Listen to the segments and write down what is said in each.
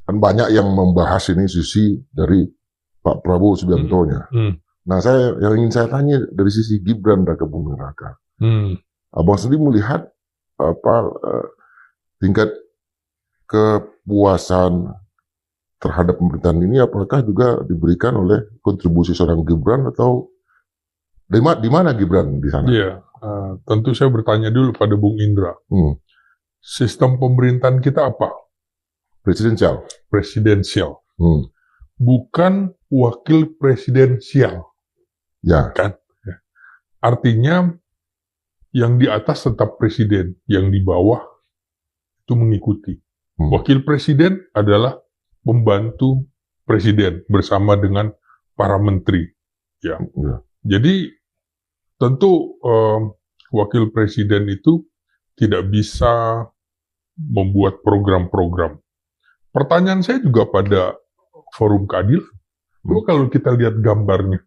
Kan banyak yang membahas ini sisi dari Pak Prabowo Subianto-nya. Nah, yang ingin saya tanya dari sisi Gibran Raka Buming Raka. Abang sendiri melihat tingkat kepuasan terhadap pemerintahan ini apakah juga diberikan oleh kontribusi seorang Gibran atau di mana Gibran di sana? Iya, tentu saya bertanya dulu pada Bung Indra. Sistem pemerintahan kita apa? Presidensial. Presidensial. Bukan wakil presidensial. Ya. Kan? Artinya yang di atas tetap presiden, yang di bawah itu mengikuti. Wakil presiden adalah pembantu presiden bersama dengan para menteri. Ya. Jadi tentu wakil presiden itu tidak bisa membuat program-program. Pertanyaan saya juga pada forum keadilan. Kalau kita lihat gambarnya,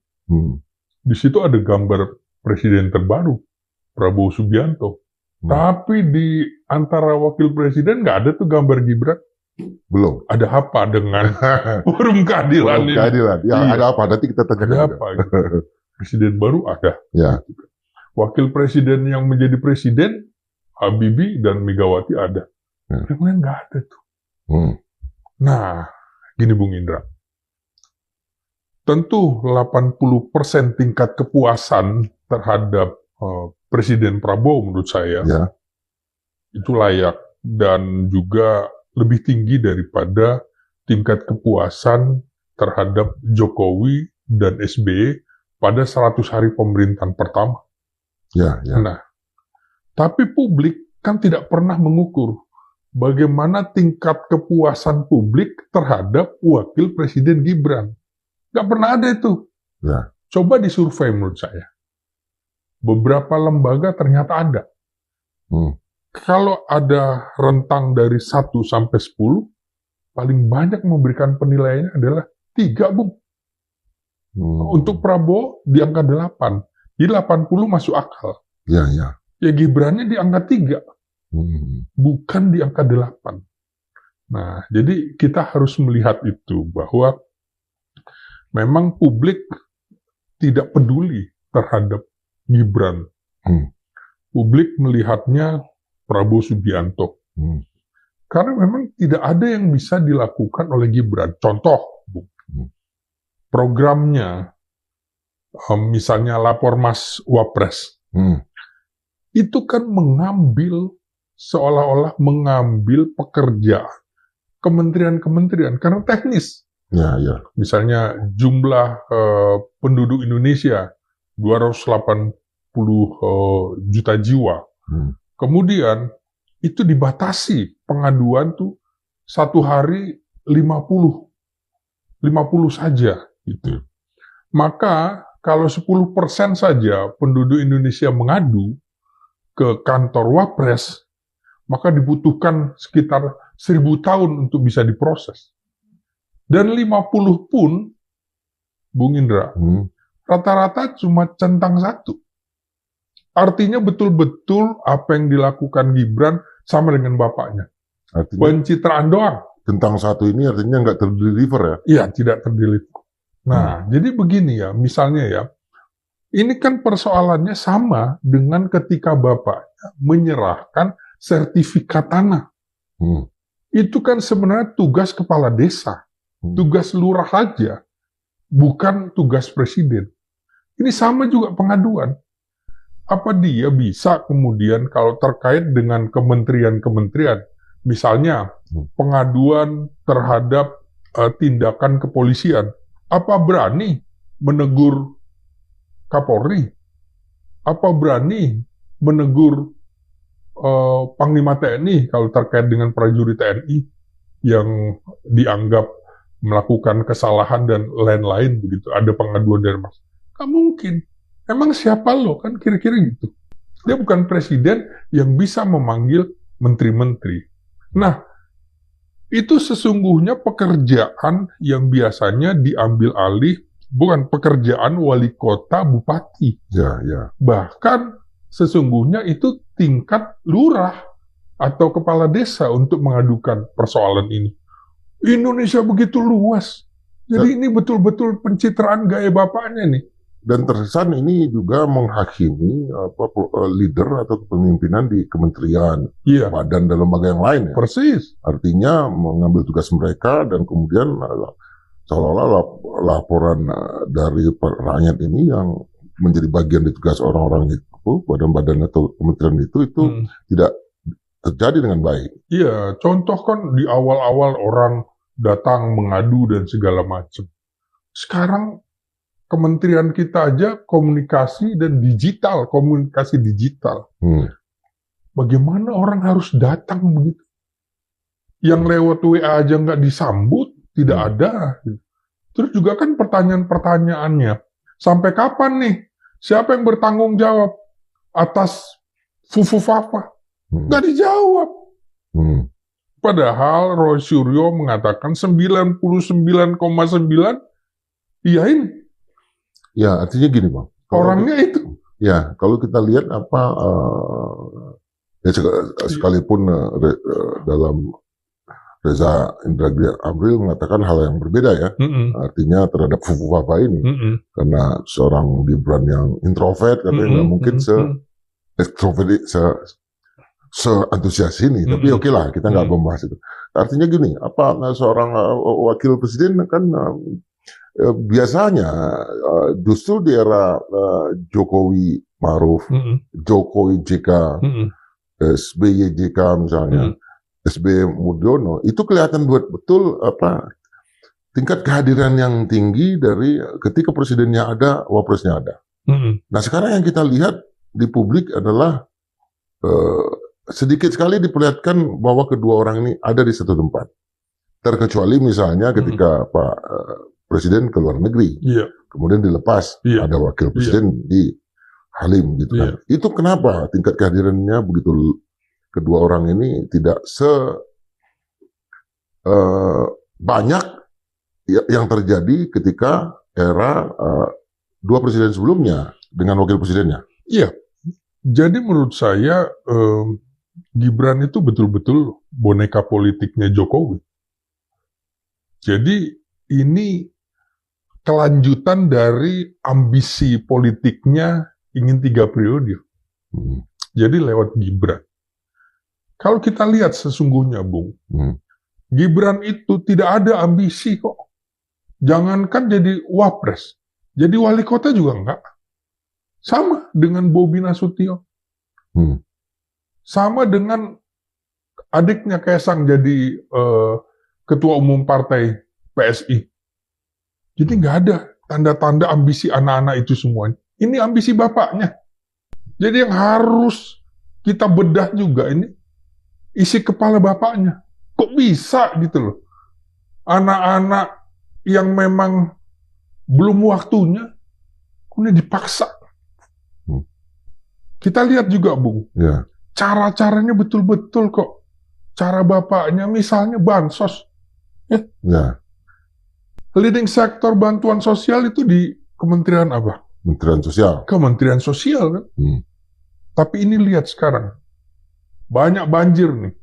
di situ ada gambar presiden terbaru, Prabowo Subianto. Tapi di antara wakil presiden nggak ada tuh gambar Gibran. Belum. Ada apa dengan forum keadilan ini? Keadilan. Ya, iya. Ada apa? Nanti kita tanya. Ada apa? Gitu. Presiden baru ada. Ya. Wakil presiden yang menjadi presiden, Habibie dan Megawati ada. Yang lain nggak ada tuh. Nah, gini Bung Indra. Tentu 80% tingkat kepuasan terhadap Presiden Prabowo menurut saya itu layak dan juga lebih tinggi daripada tingkat kepuasan terhadap Jokowi dan SBY pada 100 hari pemerintahan pertama. Nah, tapi publik kan tidak pernah mengukur bagaimana tingkat kepuasan publik terhadap wakil presiden Gibran. Nggak pernah ada itu. Coba disurvei menurut saya. Beberapa lembaga ternyata ada. Kalau ada rentang dari 1 sampai 10, paling banyak memberikan penilaiannya adalah 3, Bung. Untuk Prabowo di angka 8. Di 80 masuk akal. Ya Gibrannya di angka 3. Bukan di angka 8. Nah, jadi kita harus melihat itu bahwa memang publik tidak peduli terhadap Gibran. Publik melihatnya Prabowo Subianto. Karena memang tidak ada yang bisa dilakukan oleh Gibran. Contoh, programnya, misalnya Lapor Mas Wapres, itu kan seolah-olah mengambil pekerjaan kementerian-kementerian, karena teknis. Misalnya jumlah penduduk Indonesia 280 juta jiwa. Kemudian itu dibatasi pengaduan tuh 1 hari 50 saja gitu. Maka kalau 10% saja penduduk Indonesia mengadu ke kantor Wapres, maka dibutuhkan sekitar 1000 tahun untuk bisa diproses. Dan 50 pun, Bung Indra, rata-rata cuma centang 1. Artinya betul-betul apa yang dilakukan Gibran sama dengan bapaknya. Artinya pencitraan doang. Centang 1 ini artinya nggak terdeliver ya? Iya, tidak terdeliver. Nah, jadi begini ya, misalnya ya, ini kan persoalannya sama dengan ketika bapaknya menyerahkan sertifikat tanah. Itu kan sebenarnya tugas kepala desa. Tugas lurah aja, bukan tugas presiden. Ini sama juga pengaduan. Apa dia bisa kemudian kalau terkait dengan kementerian-kementerian, misalnya pengaduan terhadap tindakan kepolisian, apa berani menegur Kapolri? Apa berani menegur Panglima TNI kalau terkait dengan prajurit TNI yang dianggap melakukan kesalahan dan lain-lain begitu, ada pengaduan dari mas. Nggak mungkin. Emang siapa lo? Kan kira-kira gitu. Dia bukan presiden yang bisa memanggil menteri-menteri. Nah, itu sesungguhnya pekerjaan yang biasanya diambil alih, bukan pekerjaan wali kota, bupati. Bahkan sesungguhnya itu tingkat lurah atau kepala desa untuk mengadukan persoalan ini. Indonesia begitu luas. Jadi ini betul-betul pencitraan gaya bapaknya nih. Dan terkesan ini juga menghakimi leader atau kepemimpinan di kementerian, badan dan lembaga yang lain. Ya? Persis. Artinya mengambil tugas mereka dan kemudian seolah-olah laporan dari rakyat ini yang menjadi bagian di tugas orang-orang itu, badan-badan atau kementerian itu tidak terjadi dengan baik. Iya, contoh kan di awal-awal orang datang mengadu dan segala macam. Sekarang kementerian kita aja komunikasi digital. Bagaimana orang harus datang begitu? Yang lewat WA aja nggak disambut, tidak ada. Terus juga kan pertanyaan-pertanyaannya, sampai kapan nih? Siapa yang bertanggung jawab atas Fufu-Fafa? Nggak dijawab. Padahal Roy Suryo mengatakan 99,9 iyain. Ya, artinya gini, Bang. Orangnya itu. Ya, kalau kita lihat sekalipun dalam Reza Indragiri Amril mengatakan hal yang berbeda ya. Artinya terhadap Fufu-Fafa ini. Karena seorang Gibran yang introvert, katanya nggak mungkin se-extrovert, se-antusias ini. Tapi oke lah, kita nggak membahas itu. Artinya gini, seorang wakil presiden kan biasanya justru di era Jokowi Maruf, Jokowi JK, SBY JK misalnya, SBY Mudiono, itu kelihatan betul tingkat kehadiran yang tinggi dari ketika presidennya ada, wapresnya ada. Nah sekarang yang kita lihat di publik adalah sedikit sekali diperlihatkan bahwa kedua orang ini ada di satu tempat. Terkecuali misalnya ketika Pak Presiden ke luar negeri, kemudian dilepas, ada wakil presiden di Halim gitu kan. Itu kenapa tingkat kehadirannya begitu, kedua orang ini tidak banyak yang terjadi ketika era dua presiden sebelumnya dengan wakil presidennya. Iya, jadi menurut saya Gibran itu betul-betul boneka politiknya Jokowi. Jadi ini kelanjutan dari ambisi politiknya ingin 3 periode. Jadi lewat Gibran. Kalau kita lihat sesungguhnya, Bung, Gibran itu tidak ada ambisi kok. Jangankan jadi wapres, jadi wali kota juga enggak. Sama dengan Bobi Nasution. Sama dengan adiknya Kaisang jadi ketua umum partai PSI. Jadi nggak ada tanda-tanda ambisi anak-anak itu semuanya. Ini ambisi bapaknya. Jadi yang harus kita bedah juga ini isi kepala bapaknya. Kok bisa gitu loh. Anak-anak yang memang belum waktunya, kemudian dipaksa. Kita lihat juga, Bung. Cara-caranya betul-betul kok. Cara bapaknya misalnya bansos. Leading sektor bantuan sosial itu di Kementerian apa? Kementerian Sosial. Kementerian Sosial kan. Tapi ini lihat sekarang. Banyak banjir nih.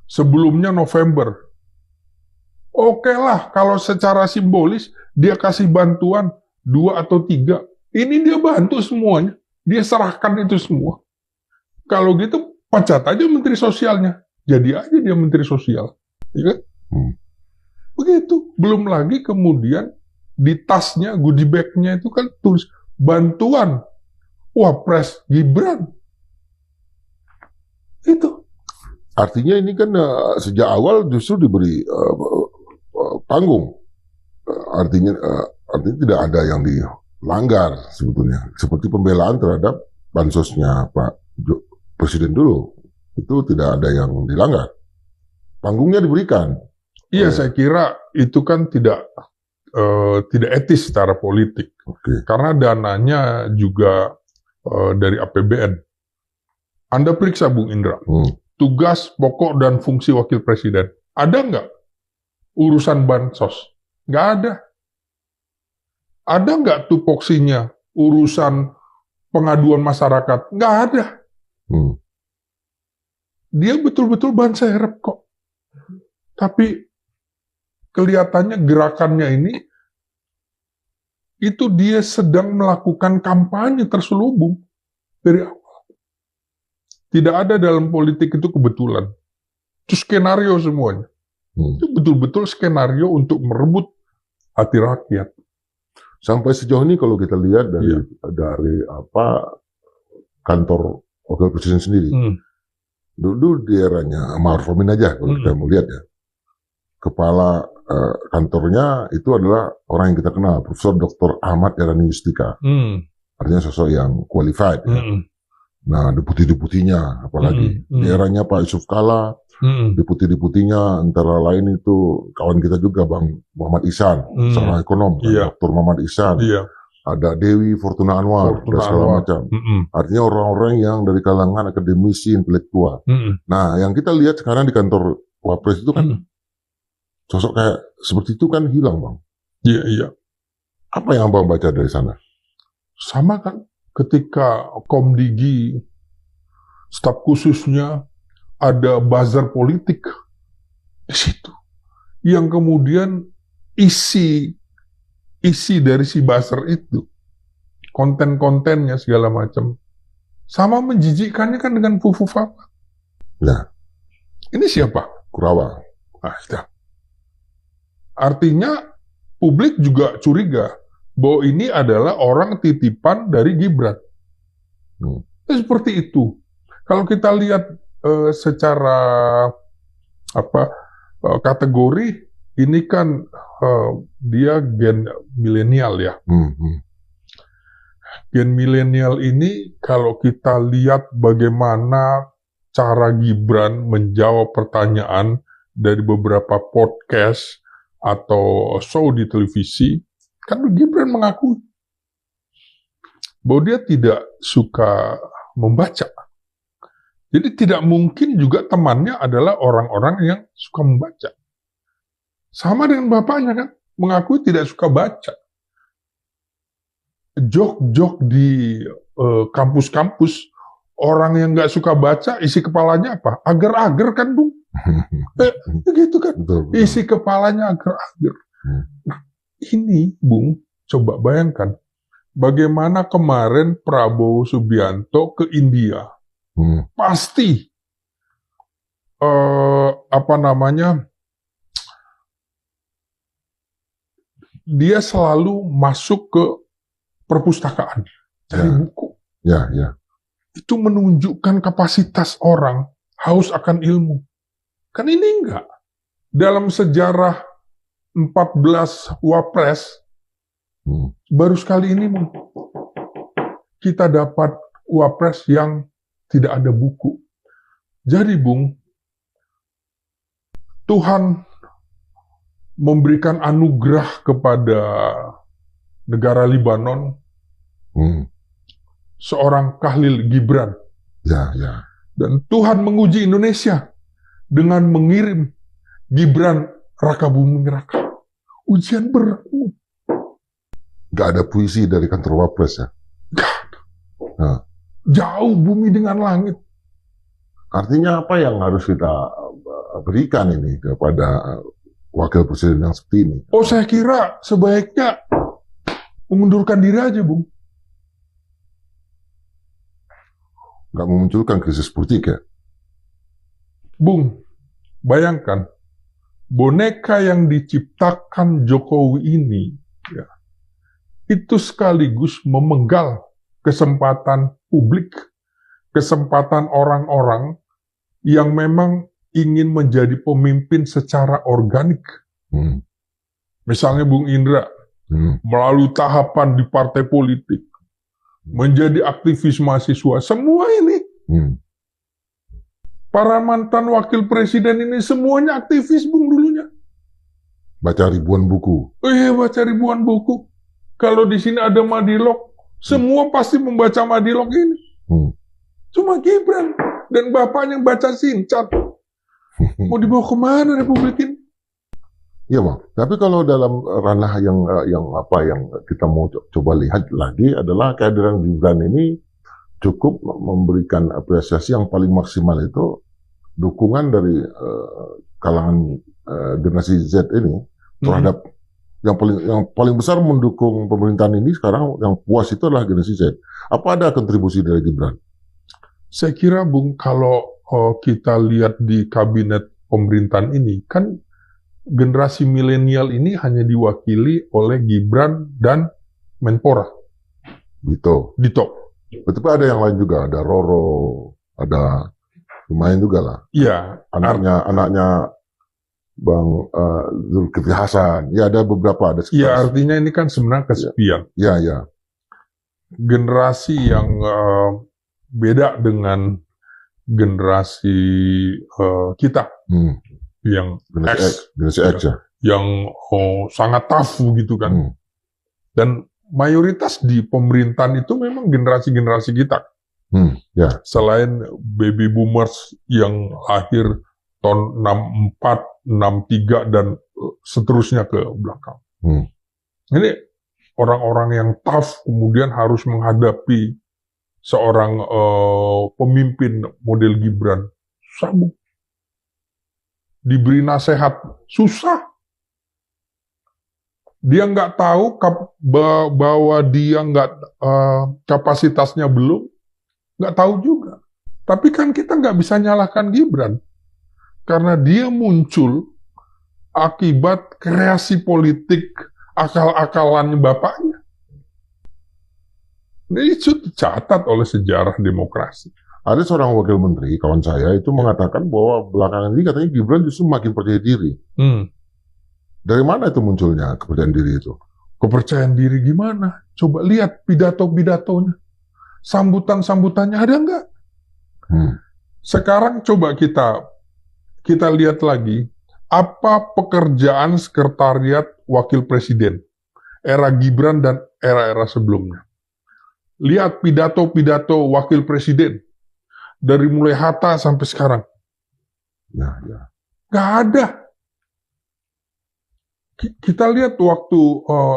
Sebelumnya November. Oke lah, kalau secara simbolis dia kasih bantuan 2 atau 3. Ini dia bantu semuanya. Dia serahkan itu semua. Kalau gitu, pecat aja Menteri Sosialnya. Jadi aja dia Menteri Sosial. Ya kan? Begitu. Belum lagi kemudian di tasnya, goodie bag-nya itu kan tulis bantuan Wapres Gibran. Itu. Artinya ini kan sejak awal justru diberi panggung. Artinya tidak ada yang dilanggar sebetulnya. Seperti pembelaan terhadap bansosnya Pak Presiden dulu. Itu tidak ada yang dilanggar. Panggungnya diberikan. Iya, saya kira itu kan tidak etis secara politik. Karena dananya juga dari APBN. Anda periksa, Bung Indra. Tugas, pokok, dan fungsi wakil presiden. Ada nggak urusan bansos? Nggak ada. Ada nggak tupoksinya urusan pengaduan masyarakat? Nggak ada. Dia betul-betul ban serep kok. Tapi kelihatannya gerakannya ini itu dia sedang melakukan kampanye terselubung dari awal. Tidak ada dalam politik itu kebetulan. Itu skenario semuanya. Itu betul-betul skenario untuk merebut hati rakyat. Sampai sejauh ini kalau kita lihat dari kantor wakil presiden sendiri, dulu di eranya Ma'ruf Amin aja kalau kita mau lihat ya, kepala kantornya itu adalah orang yang kita kenal, Profesor Dr. Ahmad Yarani Yustika, artinya sosok yang qualified ya. Nah, deputi-deputinya apalagi di eranya Pak Yusuf Kala, deputi-deputinya antara lain itu kawan kita juga Bang Muhammad Ihsan, seorang ekonom, Dr. Muhammad Ihsan, ada Dewi Fortuna Anwar, dan segala macam. Artinya orang-orang yang dari kalangan akademisi intelektual. Nah, yang kita lihat sekarang di kantor Wapres itu kan sosok kayak seperti itu kan hilang, Bang. Iya. Apa yang Abang baca dari sana? Sama kan, ketika Komdigi, staf khususnya, ada buzzer politik di situ, yang kemudian isi dari si buzzer itu, konten-kontennya segala macam, sama menjijikkannya kan dengan Fufu Fapa. Nah, ini siapa? Kurawa. Artinya publik juga curiga bahwa ini adalah orang titipan dari Gibran. Seperti itu. Kalau kita lihat secara kategori, ini kan dia gen milenial ya. Gen milenial ini kalau kita lihat bagaimana cara Gibran menjawab pertanyaan dari beberapa podcast atau show di televisi, kan Gibran mengakui bahwa dia tidak suka membaca. Jadi tidak mungkin juga temannya adalah orang-orang yang suka membaca. Sama dengan bapaknya kan, mengakui tidak suka baca. Jok-jok di kampus-kampus, orang yang nggak suka baca, isi kepalanya apa? Agar-agar kan, Bung? Begitu kan? Betul. Isi kepalanya agar-agar. Nah, ini, Bung, coba bayangkan, bagaimana kemarin Prabowo Subianto ke India. Pasti dia selalu masuk ke perpustakaan cari buku. Itu menunjukkan kapasitas orang haus akan ilmu. Kan ini enggak. Dalam sejarah 14 Wapres, baru sekali ini kita dapat Wapres yang tidak ada buku. Jadi, Bung, Tuhan memberikan anugerah kepada negara Libanon, seorang Khalil Gibran. Dan Tuhan menguji Indonesia dengan mengirim Gibran Raka Buming Raka. Ujian berat. Gak ada puisi dari kantor Wapres ya? Gak ada. Jauh bumi dengan langit. Artinya apa yang harus kita berikan ini kepada wakil presiden yang seperti ini? Oh, saya kira sebaiknya mengundurkan diri aja, Bung. Nggak memunculkan krisis politik ya? Bung, bayangkan, boneka yang diciptakan Jokowi ini, ya, itu sekaligus memenggal kesempatan publik, kesempatan orang-orang yang memang ingin menjadi pemimpin secara organik. Misalnya Bung Indra, melalui tahapan di partai politik, menjadi aktivis mahasiswa, semua ini. Para mantan wakil presiden ini semuanya aktivis, Bung, dulunya. Baca ribuan buku. Baca ribuan buku. Kalau di sini ada Madilog, semua pasti membaca Madilog ini. Cuma Gibran dan bapaknya yang baca Sincat. Mau dibawa kemana Republik ini? Iya, Bang. Tapi kalau dalam ranah yang kita mau coba lihat lagi adalah kehadiran Gibran ini cukup memberikan apresiasi yang paling maksimal itu dukungan dari kalangan generasi Z ini terhadap yang paling besar mendukung pemerintahan ini sekarang yang puas itu adalah generasi Z. Apa ada kontribusi dari Gibran? Saya kira Bung, kalau kita lihat di kabinet pemerintahan ini, kan generasi milenial ini hanya diwakili oleh Gibran dan Menpora. Dito. Tapi ada yang lain juga, ada Roro, ada lumayan juga lah. Iya. Anaknya Bang Zulkifli Hasan. Ya ada beberapa. Iya, artinya ini kan sebenarnya kesepian. Iya. Generasi yang beda dengan generasi kita. Yang generasi X ya. Yang sangat tafu gitu kan. Dan mayoritas di pemerintahan itu memang generasi-generasi kita. Ya. Selain baby boomers yang lahir tahun 64, 63 dan seterusnya ke belakang. Ini orang-orang yang tough kemudian harus menghadapi seorang pemimpin model Gibran. Susah, Bu. Diberi nasihat susah. Dia nggak tahu bahwa dia kapasitasnya belum, nggak tahu juga. Tapi kan kita nggak bisa nyalahkan Gibran. Karena dia muncul akibat kreasi politik akal-akalannya bapaknya. Ini itu dicatat oleh sejarah demokrasi. Ada seorang wakil menteri, kawan saya, itu mengatakan bahwa belakangan ini katanya Gibran justru makin percaya diri. Dari mana itu munculnya kepercayaan diri itu? Kepercayaan diri gimana? Coba lihat pidato-pidatonya. Sambutan-sambutannya ada nggak? Sekarang coba kita lihat lagi, apa pekerjaan sekretariat wakil presiden, era Gibran dan era-era sebelumnya. Lihat pidato-pidato wakil presiden, dari mulai Hatta sampai sekarang. Ya. Nggak ada. Kita lihat waktu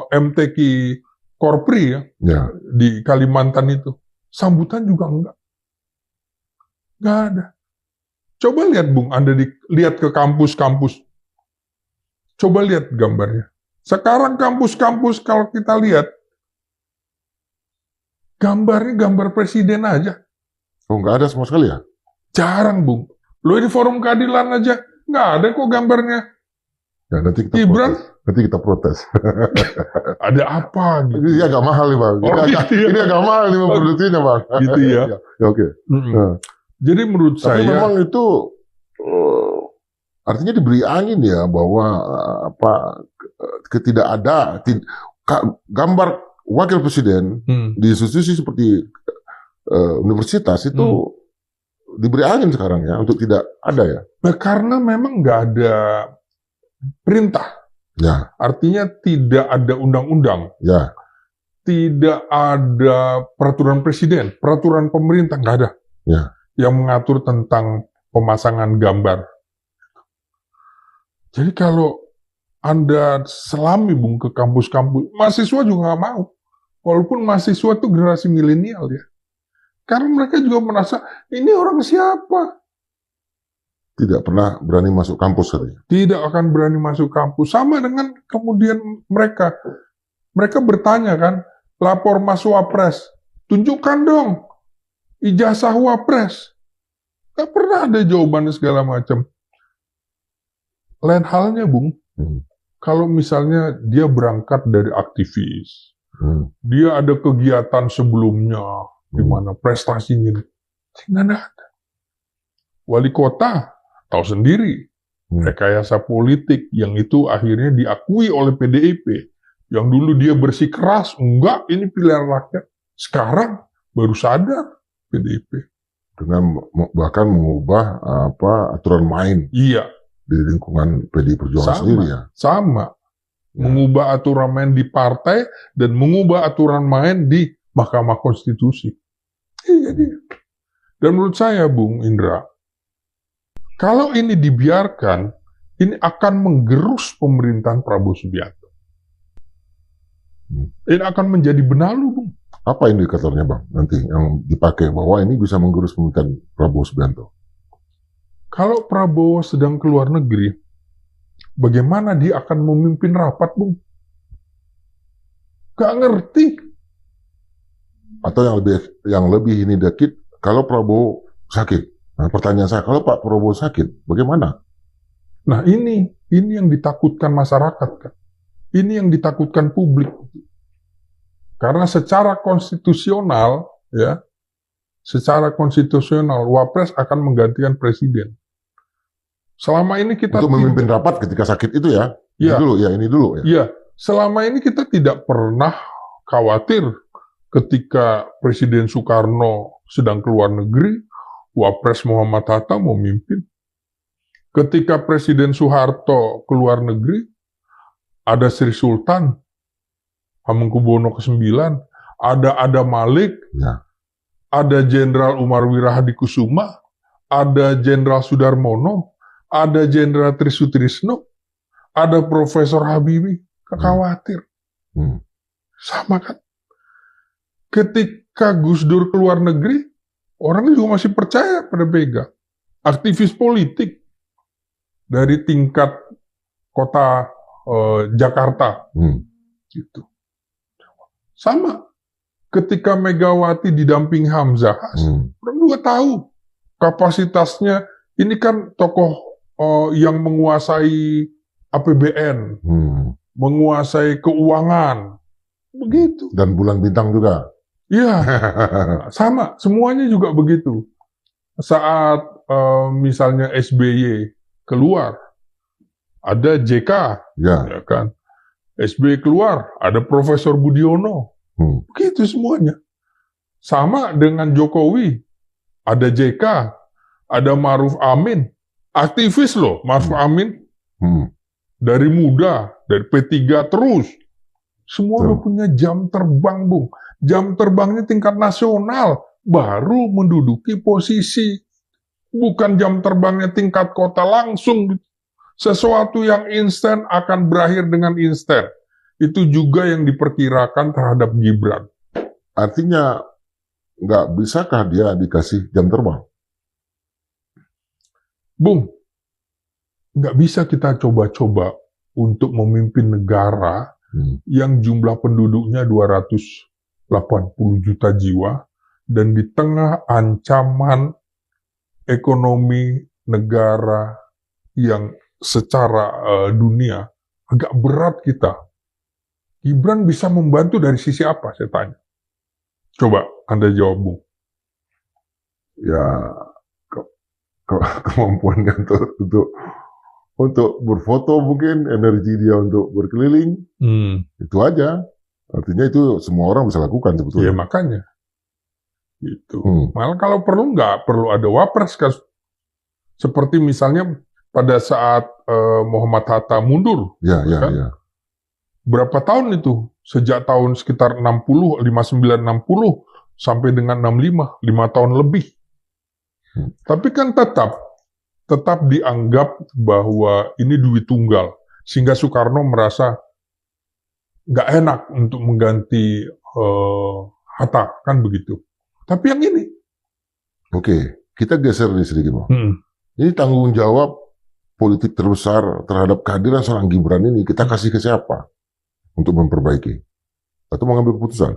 MTQ Korpri ya, di Kalimantan itu, sambutan juga enggak. Nggak ada. Coba lihat Bung, Anda lihat ke kampus-kampus. Coba lihat gambarnya. Sekarang kampus-kampus kalau kita lihat, gambarnya gambar presiden aja. Oh, nggak ada sama sekali ya? Jarang, Bung. Lo di forum keadilan aja, nggak ada kok gambarnya. Ya, nanti kita Gibran, protes. Ada apa gitu? Ini agak mahal nih, Bang. Ini agak mahal nih memproduksinya, Bang. Gitu ya. Oke. Jadi menurut saya, memang itu artinya diberi angin ya bahwa gambar wakil presiden di institusi seperti universitas itu diberi angin sekarang ya untuk tidak ada ya. Nah, karena memang nggak ada perintah. Ya. Artinya tidak ada undang-undang. Ya. Tidak ada peraturan presiden, peraturan pemerintah nggak ada. Ya. Yang mengatur tentang pemasangan gambar. Jadi kalau Anda selami Bung ke kampus-kampus, mahasiswa juga nggak mau. Walaupun mahasiswa itu generasi milenial ya. Karena mereka juga merasa, ini orang siapa? Tidak pernah berani masuk kampus katanya. Tidak akan berani masuk kampus. Sama dengan kemudian mereka. Mereka bertanya kan, lapor Mas Wapres. Tunjukkan dong ijazah Wapres. Gak pernah ada jawabannya segala macam. Lain halnya Bung, kalau misalnya dia berangkat dari aktivis, dia ada kegiatan sebelumnya, di mana prestasinya, nggak ada. Wali kota, tahu sendiri, rekayasa politik yang itu akhirnya diakui oleh PDIP. Yang dulu dia bersikeras, enggak, ini pilihan rakyat. Sekarang baru sadar PDIP. Dengan bahkan mengubah aturan main. Iya. Di lingkungan PDI Perjuangan sendiri ya. Sama. Mengubah aturan main di partai dan mengubah aturan main di Mahkamah Konstitusi. Jadi, dan menurut saya, Bung Indra, kalau ini dibiarkan, ini akan menggerus pemerintahan Prabowo Subianto. Ini akan menjadi benalu, Bung. Apa indikatornya, Bang, nanti yang dipakai bahwa ini bisa menggerus pemerintahan Prabowo Subianto? Kalau Prabowo sedang keluar negeri, bagaimana dia akan memimpin rapat, Bung? Gak ngerti. Atau yang lebih ini dikit, kalau Prabowo sakit. Nah, pertanyaan saya, kalau Pak Prabowo sakit, bagaimana? Nah, ini yang ditakutkan masyarakat, kan? Ini yang ditakutkan publik. Karena secara konstitusional, ya, Wapres akan menggantikan presiden. Selama ini kita untuk memimpin rapat ketika sakit itu ya. Ini dulu ya. Iya, selama ini kita tidak pernah khawatir ketika Presiden Soekarno sedang keluar negeri, Wapres Muhammad Hatta mau mimpin. Ketika Presiden Soeharto keluar negeri, ada Sri Sultan Hamengkubuwono ke-9, ada Malik, ya. Ada Jenderal Umar Wirahadikusuma, ada Jenderal Sudarmono, ada Jenderal Trisutrisno, ada Profesor Habibie. Khawatir. Sama kan? Ketika Gus Dur keluar negeri, orang juga masih percaya pada Bega. Aktivis politik dari tingkat kota Jakarta. Gitu. Sama. Ketika Megawati didamping Hamzah, orang juga tahu kapasitasnya. Ini kan tokoh yang menguasai APBN, menguasai keuangan, begitu. Dan bulan bintang juga. Iya, sama. Semuanya juga begitu. Saat misalnya SBY keluar, ada JK, ya kan? SBY keluar, ada Profesor Budiono. Begitu semuanya. Sama dengan Jokowi. Ada JK, ada Ma'ruf Amin. Aktivis loh, Ma'ruf Amin. Dari muda, dari P3 terus. Semua udah punya jam terbang, Bung. Jam terbangnya tingkat nasional. Baru menduduki posisi. Bukan jam terbangnya tingkat kota langsung. Sesuatu yang instan akan berakhir dengan instan. Itu juga yang diperkirakan terhadap Gibran. Artinya, nggak bisakah dia dikasih jam terbang? Bung, nggak bisa kita coba-coba untuk memimpin negara yang jumlah penduduknya 280 juta jiwa, dan di tengah ancaman ekonomi negara yang secara dunia agak berat kita. Gibran bisa membantu dari sisi apa, saya tanya? Coba Anda jawab, Bung. Ya, kemampuannya untuk berfoto mungkin, energi dia untuk berkeliling, itu aja. Artinya itu semua orang bisa lakukan sebetulnya. Ya makanya. Gitu. Malah kalau perlu nggak perlu ada Wapres, kan? Seperti misalnya pada saat Muhammad Hatta mundur. Ya. Berapa tahun itu? Sejak tahun sekitar 59-60 sampai dengan 65, 5 tahun lebih. Tapi kan tetap dianggap bahwa ini duit tunggal. Sehingga Soekarno merasa nggak enak untuk mengganti Hatta, kan begitu. Tapi yang ini. Oke, kita geser nih sedikit, Bang. Ini tanggung jawab politik terbesar terhadap kehadiran seorang Gibran ini, kita kasih ke siapa untuk memperbaiki? Atau mengambil keputusan?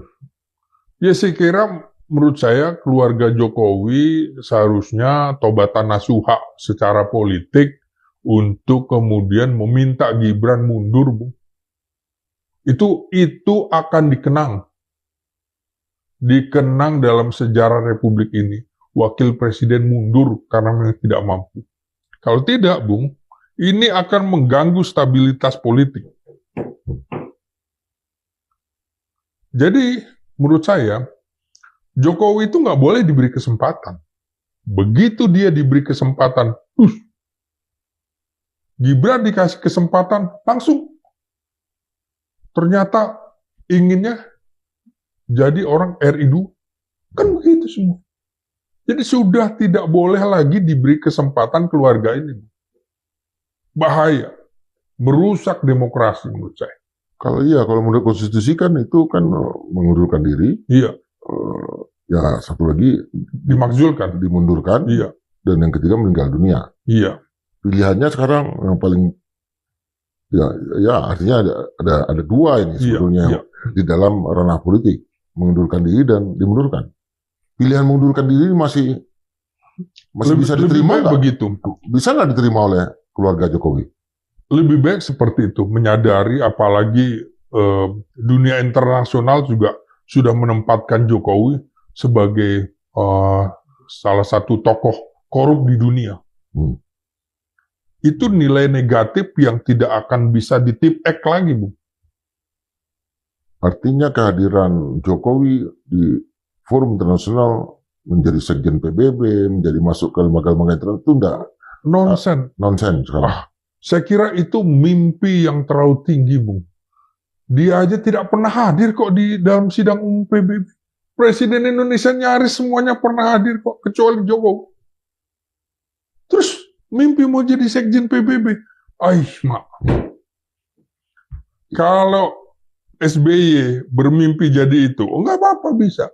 Ya, saya kira menurut saya keluarga Jokowi seharusnya tobatan nasuha secara politik untuk kemudian meminta Gibran mundur, Bung. Itu akan dikenang dalam sejarah Republik ini. Wakil Presiden mundur karena memang tidak mampu. Kalau tidak, Bung, ini akan mengganggu stabilitas politik. Jadi, menurut saya, Jokowi itu nggak boleh diberi kesempatan. Begitu dia diberi kesempatan, Gibran dikasih kesempatan, langsung. Ternyata inginnya jadi orang RI2. Kan begitu semua. Jadi sudah tidak boleh lagi diberi kesempatan keluarga ini. Bahaya. Merusak demokrasi menurut saya. Kalau menurut konstitusi kan itu kan mengundurkan diri. Iya. Ya satu lagi dimundurkan. Iya. Dan yang ketiga meninggal dunia. Iya. Pilihannya sekarang yang paling Ya, artinya ada dua ini sebetulnya di dalam ranah politik, mengundurkan diri dan dimundurkan. Pilihan mengundurkan diri masih bisa diterima nggak? Begitu. Bisa nggak diterima oleh keluarga Jokowi? Lebih baik seperti itu, menyadari apalagi dunia internasional juga sudah menempatkan Jokowi sebagai salah satu tokoh korup di dunia. Itu nilai negatif yang tidak akan bisa ditip-ek lagi, Bu. Artinya kehadiran Jokowi di forum internasional menjadi sekjen PBB, menjadi masuk ke lembaga-lembaga internasional itu enggak nonsen sekarang. Saya kira itu mimpi yang terlalu tinggi, Bu. Dia aja tidak pernah hadir kok di dalam sidang umum PBB. Presiden Indonesia nyaris semuanya pernah hadir kok, kecuali Jokowi. Terus mimpi mau jadi sekjen PBB. Mak. Kalau SBY bermimpi jadi itu, enggak apa-apa bisa.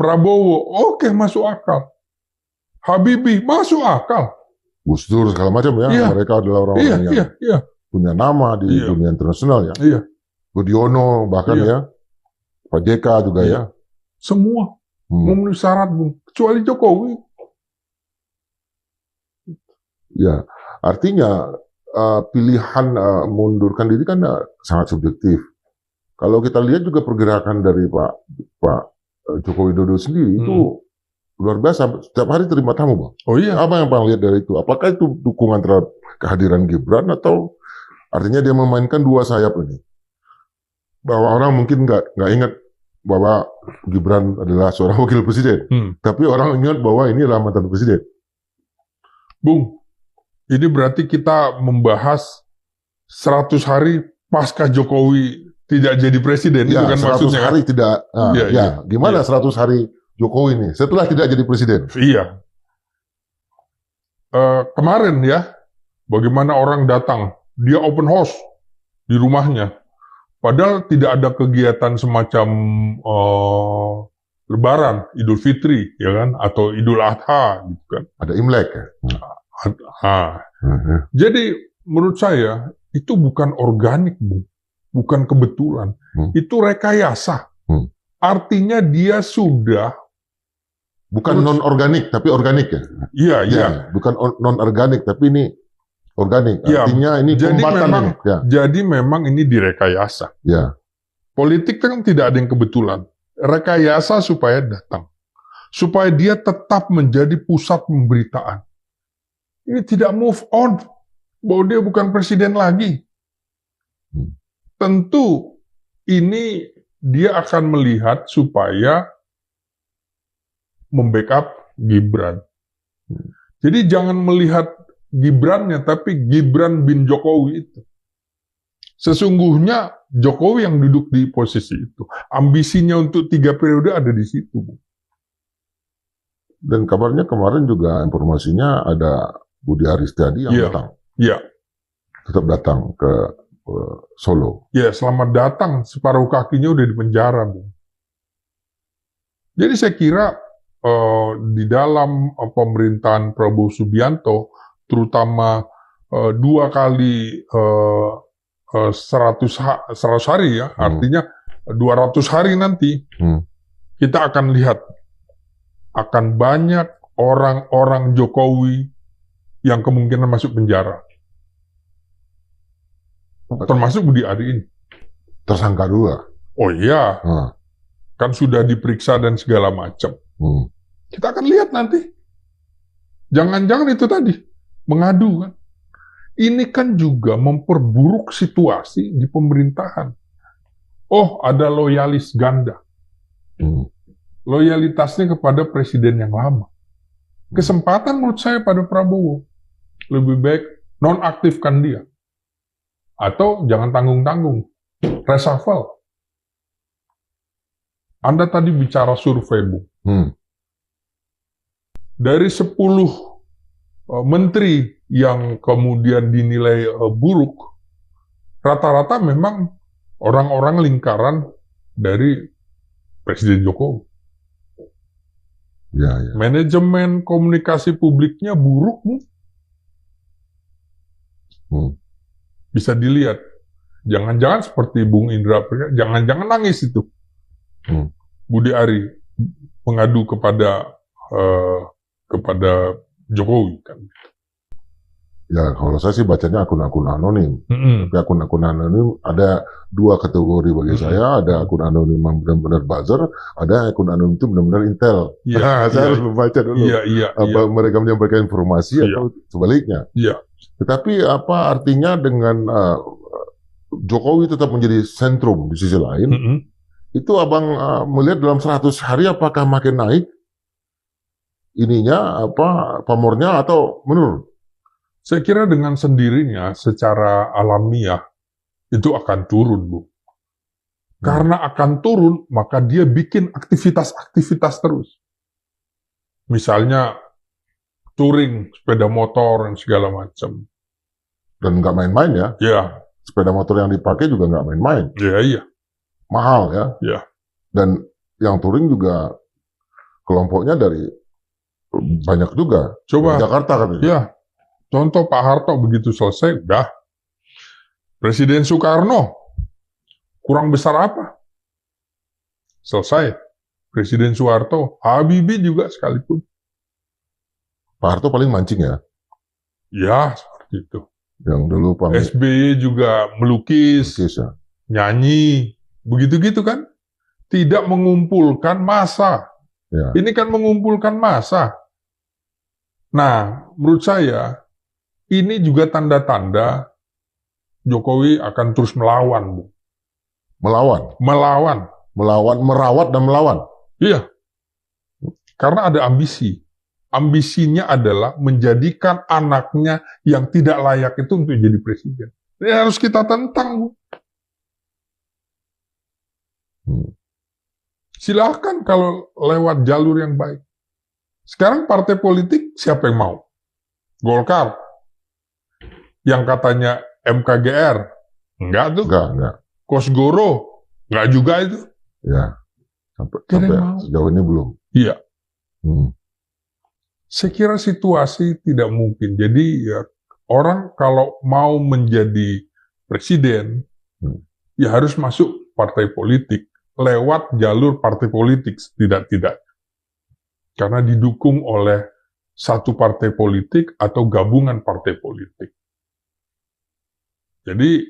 Prabowo, oke, masuk akal. Habibie, masuk akal. Gus Dur segala macam ya, mereka adalah orang-orang yang punya nama di dunia internasional ya. Budiono bahkan ya, Pak JK juga ya. Semua memenuhi syarat, Bung. Kecuali Jokowi. Ya, artinya pilihan mengundurkan diri kan sangat subjektif. Kalau kita lihat juga pergerakan dari Pak Joko Widodo sendiri itu luar biasa. Setiap hari terima tamu, Bang. Oh iya. Apa yang Bang lihat dari itu? Apakah itu dukungan terhadap kehadiran Gibran atau artinya dia memainkan dua sayap ini? Bahwa orang mungkin nggak ingat bahwa Gibran adalah seorang wakil presiden, tapi orang ingat bahwa ini adalah mantan presiden. Bung, ini berarti kita membahas 100 hari pasca Jokowi tidak jadi presiden, ya, itu kan 100 maksudnya. hari tidak, gimana 100 hari Jokowi ini setelah tidak jadi presiden? Iya. Kemarin ya, bagaimana orang datang, dia open house di rumahnya, padahal tidak ada kegiatan semacam Lebaran, Idul Fitri, ya kan, atau Idul Adha, gitu kan. Ada Imlek ya. Jadi menurut saya itu bukan organik, Bu. Bukan kebetulan. Itu rekayasa. Artinya dia sudah bukan non-organik, tapi organik ya? Iya. Bukan non-organik, tapi ini organik. Artinya ini kombatan. Jadi memang ini direkayasa. Ya. Politik kan tidak ada yang kebetulan. Rekayasa supaya datang. Supaya dia tetap menjadi pusat pemberitaan. Ini tidak move on. Bahwa dia bukan presiden lagi. Tentu ini dia akan melihat supaya membackup Gibran. Jadi jangan melihat Gibrannya, tapi Gibran bin Jokowi itu. Sesungguhnya Jokowi yang duduk di posisi itu. Ambisinya untuk 3 periode ada di situ. Dan kabarnya kemarin juga informasinya ada Budi Aristiadi yang datang. Iya. Tetap datang ke Solo. Ya, selamat datang. Separuh kakinya udah di penjara, Bu. Jadi saya kira di dalam pemerintahan Prabowo Subianto, terutama 2 kali 100 hari ya, artinya 200 hari nanti, kita akan lihat akan banyak orang-orang Jokowi yang kemungkinan masuk penjara. Termasuk Budi Ari ini. Tersangka juga? Oh iya. Kan sudah diperiksa dan segala macam. Kita akan lihat nanti. Jangan-jangan itu tadi, mengadu kan. Ini kan juga memperburuk situasi di pemerintahan. Oh, ada loyalis ganda. Loyalitasnya kepada presiden yang lama. Kesempatan menurut saya pada Prabowo. Lebih baik nonaktifkan dia. Atau jangan tanggung-tanggung. Reshuffle. Anda tadi bicara survei, Bu. Dari 10 menteri yang kemudian dinilai buruk, rata-rata memang orang-orang lingkaran dari Presiden Jokowi. Ya. Manajemen komunikasi publiknya buruk, Bu. Bisa dilihat. Jangan-jangan seperti Bung Indra, jangan-jangan nangis itu. Budi Ari mengadu kepada Jokowi kan. Ya, kalau saya sih bacanya akun-akun anonim. Tapi akun-akun anonim ada dua kategori bagi saya. Ada akun anonim yang benar-benar buzzer, ada akun anonim itu benar-benar intel. Saya harus membaca dulu. Apa mereka menyampaikan informasi atau sebaliknya. Tetapi apa artinya dengan Jokowi tetap menjadi sentrum di sisi lain? Itu abang melihat dalam 100 hari apakah makin naik ininya pamornya atau menurun? Saya kira dengan sendirinya secara alamiah itu akan turun, Bu. Karena akan turun, maka dia bikin aktivitas-aktivitas terus. Misalnya touring, sepeda motor, dan segala macam. Dan nggak main-main ya? Ya. Sepeda motor yang dipakai juga nggak main-main. Iya. Mahal ya? Ya. Dan yang touring juga kelompoknya dari banyak juga. Coba. Jakarta kan? Ya. Contoh Pak Harto begitu selesai, udah. Presiden Soekarno, kurang besar apa? Selesai. Presiden Soeharto, Habibie juga sekalipun. Pak Harto paling mancing ya? Ya, seperti itu. Yang dulu SBY juga melukis, ya? Nyanyi, begitu-gitu kan? Tidak mengumpulkan massa. Ya. Ini kan mengumpulkan massa. Nah, menurut saya, ini juga tanda-tanda Jokowi akan terus melawan, Bu. Melawan? Melawan, merawat dan melawan? Iya. Karena ada ambisi. Ambisinya adalah menjadikan anaknya yang tidak layak itu untuk jadi presiden. Ini harus kita tentang, Bu. Silahkan kalau lewat jalur yang baik. Sekarang partai politik siapa yang mau? Golkar. Yang katanya MKGR. Enggak tuh. Enggak. Kosgoro. Enggak juga itu. Ya. Sampai sejauh ini belum. Iya. Saya kira situasi tidak mungkin. Jadi ya, orang kalau mau menjadi presiden, ya harus masuk partai politik. Lewat jalur partai politik, tidak. Karena didukung oleh satu partai politik atau gabungan partai politik. Jadi,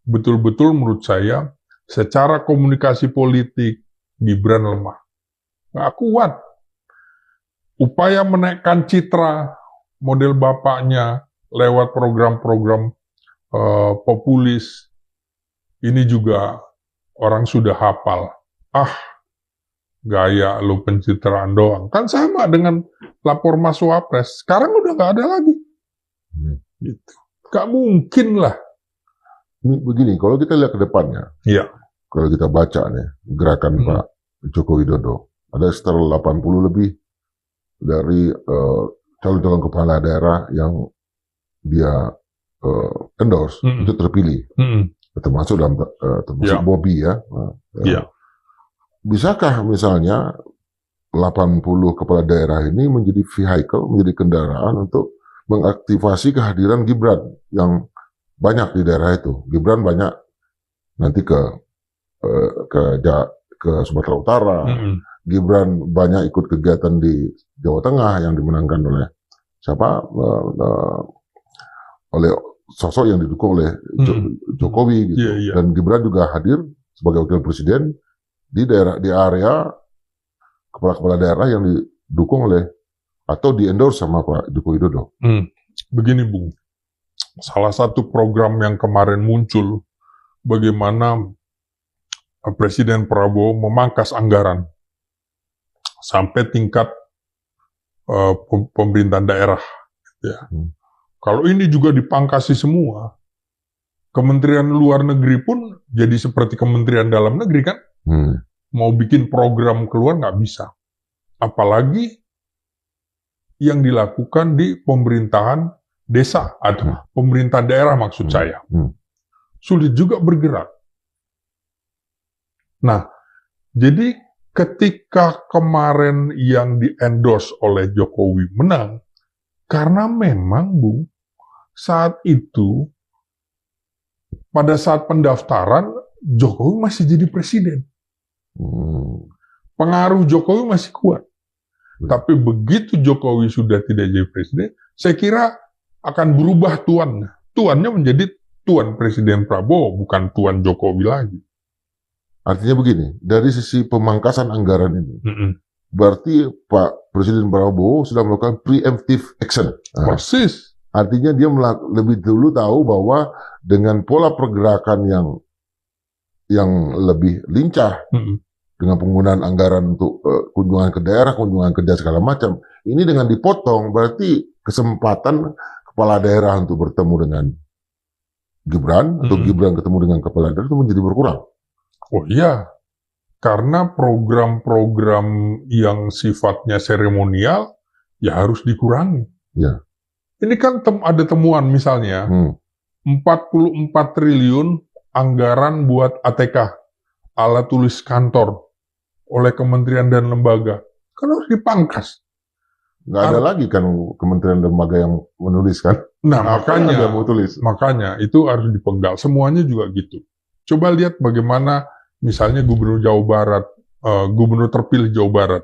betul-betul menurut saya, secara komunikasi politik, Gibran lemah. Nggak kuat. Upaya menaikkan citra model bapaknya lewat program-program populis, ini juga orang sudah hafal. Gaya lo pencitraan doang. Kan sama dengan lapor Mas Wapres. Sekarang udah nggak ada lagi. Gitu. Nggak mungkin lah. Ini begini, kalau kita lihat ke depannya, kalau kita baca nih, gerakan Pak Joko Widodo, ada sekitar 80 lebih dari calon-calon kepala daerah yang dia endorse, itu terpilih. Termasuk Bobby ya. Bisakah misalnya 80 kepala daerah ini menjadi vehicle, menjadi kendaraan untuk mengaktifasi kehadiran Gibran yang banyak di daerah itu. Gibran banyak nanti ke Sumatera Utara. Gibran banyak ikut kegiatan di Jawa Tengah yang dimenangkan oleh oleh sosok yang didukung oleh Jokowi gitu. Dan Gibran juga hadir sebagai wakil presiden di area kepala-kepala daerah yang didukung oleh atau di-endorse sama Pak Joko Widodo. Begini, Bung. Salah satu program yang kemarin muncul, bagaimana Presiden Prabowo memangkas anggaran sampai tingkat pemerintahan daerah. Ya. Kalau ini juga dipangkasi semua, Kementerian Luar Negeri pun jadi seperti Kementerian Dalam Negeri kan? Mau bikin program keluar nggak bisa. Apalagi yang dilakukan di pemerintahan desa atau pemerintah daerah maksud saya. Sulit juga bergerak. Nah, jadi ketika kemarin yang di-endorse oleh Jokowi menang, karena memang, Bung, saat itu pada saat pendaftaran Jokowi masih jadi presiden. Pengaruh Jokowi masih kuat. Tapi begitu Jokowi sudah tidak jadi presiden, saya kira akan berubah tuannya. Tuannya menjadi tuan Presiden Prabowo, bukan tuan Jokowi lagi. Artinya begini, dari sisi pemangkasan anggaran ini, berarti Pak Presiden Prabowo sudah melakukan preemptive action. Persis. Artinya dia lebih dulu tahu bahwa dengan pola pergerakan yang lebih lincah, dengan penggunaan anggaran untuk kunjungan ke daerah, kunjungan kerja segala macam, ini dengan dipotong, berarti kesempatan kepala daerah untuk bertemu dengan Gibran, atau Gibran ketemu dengan kepala daerah itu menjadi berkurang. Oh iya, karena program-program yang sifatnya seremonial, ya harus dikurangi. Ya. Ini kan ada temuan misalnya, 44 triliun anggaran buat ATK, alat tulis kantor, oleh kementerian dan lembaga. Kan harus dipangkas. Nggak ada lagi kan kementerian dan lembaga yang menuliskan. Nah, makanya itu harus dipenggal. Semuanya juga gitu. Coba lihat bagaimana misalnya Gubernur Jawa Barat, Gubernur terpilih Jawa Barat,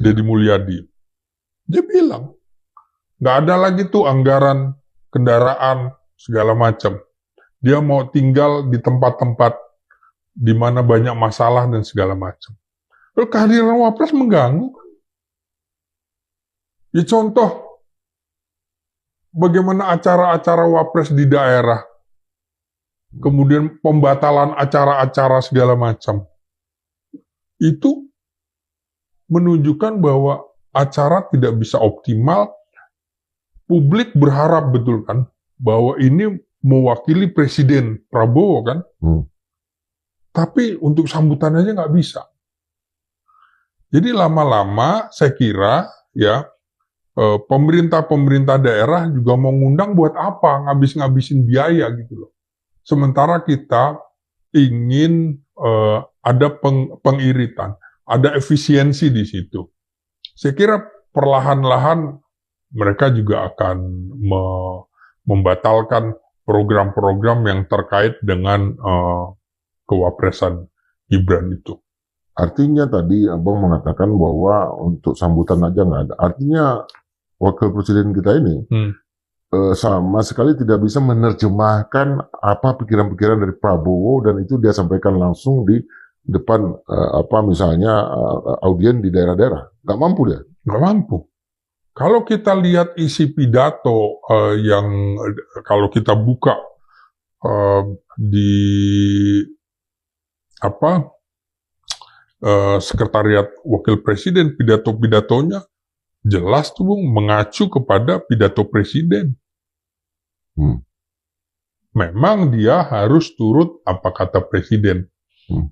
Deddy Mulyadi. Dia bilang, nggak ada lagi tuh anggaran kendaraan segala macam. Dia mau tinggal di tempat-tempat di mana banyak masalah dan segala macam. Lalu kehadiran Wapres mengganggu. Ya contoh, bagaimana acara-acara Wapres di daerah, kemudian pembatalan acara-acara segala macam. Itu menunjukkan bahwa acara tidak bisa optimal. Publik berharap betul kan, bahwa ini mewakili Presiden Prabowo kan. Tapi untuk sambutan aja nggak bisa. Jadi lama-lama saya kira ya pemerintah daerah juga mau ngundang buat apa, ngabis-ngabisin biaya gitu loh. Sementara kita ingin ada pengiritan, ada efisiensi di situ. Saya kira perlahan-lahan mereka juga akan membatalkan program-program yang terkait dengan kewapresan Gibran itu. Artinya tadi Abang mengatakan bahwa untuk sambutan aja nggak ada. Artinya wakil presiden kita ini sama sekali tidak bisa menerjemahkan apa pikiran-pikiran dari Prabowo, dan itu dia sampaikan langsung di depan misalnya audien di daerah-daerah. Nggak mampu dia. Nggak mampu. Kalau kita lihat isi pidato yang kalau kita buka di Sekretariat Wakil Presiden, pidato-pidatonya jelas tuh Bung, mengacu kepada pidato Presiden. Memang dia harus turut apa kata Presiden,